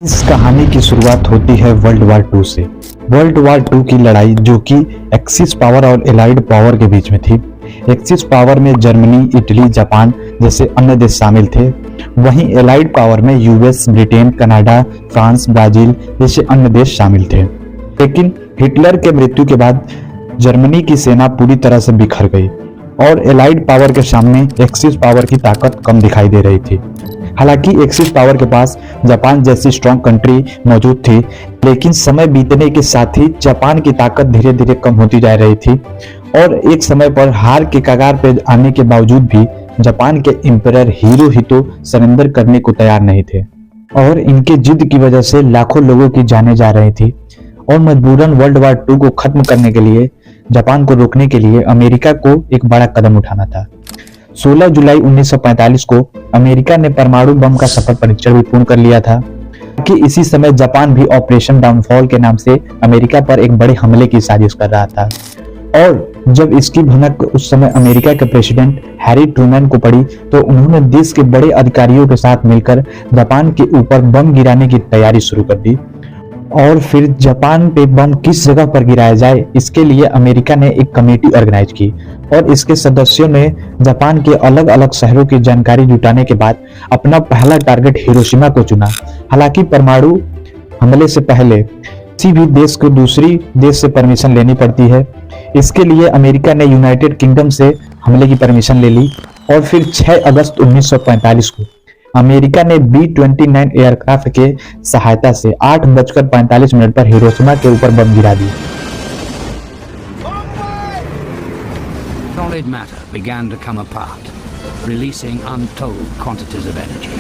इस कहानी की शुरुआत होती है वर्ल्ड वार टू से। वर्ल्ड वार टू की लड़ाई जो कि एक्सिस पावर और एलाइड पावर के बीच में थी। एक्सिस पावर में जर्मनी, इटली, जापान जैसे अन्य देश शामिल थे। वहीं एलाइड पावर में US, Britain, Canada, France, Brazil जैसे अन्य देश शामिल थे। लेकिन हिटलर के मृत्यु के बाद जर्मनी की सेना पूरी तरह से बिखर गई और एलाइड पावर के सामने एक्सिस पावर की ताकत कम दिखाई दे रही थी। हालांकि एक्सिस पावर के पास जापान जैसी स्ट्रॉन्ग कंट्री मौजूद थी, लेकिन समय बीतने के साथ ही जापान की ताकत धीरे धीरे कम होती जा रही थी और एक समय पर हार के कगार पर आने के बावजूद भी जापान के एम्परर हिरोहितो सरेंडर करने को तैयार नहीं थे और इनके जिद की वजह से लाखों लोगों की जानें जा रही थी। और मजबूरन वर्ल्ड वार टू को खत्म करने के लिए, जापान को रोकने के लिए अमेरिका को एक बड़ा कदम उठाना था। 16 जुलाई 1945 को अमेरिका ने परमाणु बम का सफल परीक्षण भी पूर्ण कर लिया था कि इसी समय जापान भी ऑपरेशन डाउनफॉल के नाम से अमेरिका पर एक बड़े हमले की साजिश कर रहा था। और जब इसकी भनक उस समय अमेरिका के प्रेसिडेंट हैरी ट्रूमैन को पड़ी तो उन्होंने देश के बड़े अधिकारियों के साथ मिलकर जापान के ऊपर बम गिराने की तैयारी शुरू कर दी। और फिर जापान पे बम किस जगह पर गिराया जाए, इसके लिए अमेरिका ने एक कमेटी ऑर्गेनाइज की और इसके सदस्यों ने जापान के अलग अलग शहरों की जानकारी जुटाने के बाद अपना पहला टारगेट हिरोशिमा को चुना। हालांकि परमाणु हमले से पहले किसी भी देश को दूसरी देश से परमिशन लेनी पड़ती है। इसके लिए अमेरिका ने यूनाइटेड किंगडम से हमले की परमिशन ले ली और फिर 6 अगस्त 1945 को अमेरिका ने B-29 एयरक्राफ्ट के सहायता से 8:45 पर हिरोशिमा के ऊपर बम गिरा दी। Solid matter began to come apart, releasing untold quantities of energy.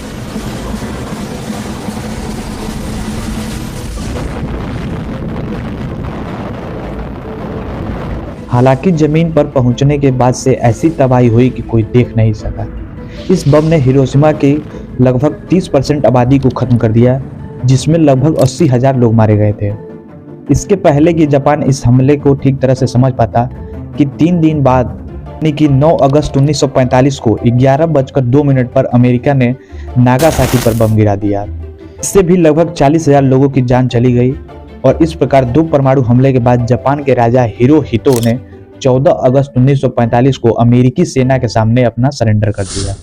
हालांकि जमीन पर पहुंचने के बाद से ऐसी तबाही हुई कि कोई देख नहीं सका। इस बम ने हिरोशिमा की लगभग 30% आबादी को खत्म कर दिया, जिसमें लगभग 80,000 लोग मारे गए थे। इसके पहले कि जापान इस हमले को ठीक तरह से समझ पाता कि 3 दिन बाद यानी कि 9 अगस्त 1945 को 11:02 पर अमेरिका ने नागासाकी पर बम गिरा दिया। इससे भी लगभग 40,000 लोगों की जान चली गई और इस प्रकार 2 परमाणु हमले के बाद जापान के राजा हिरोहितो ने 14 अगस्त 1945 को अमेरिकी सेना के सामने अपना सरेंडर कर दिया।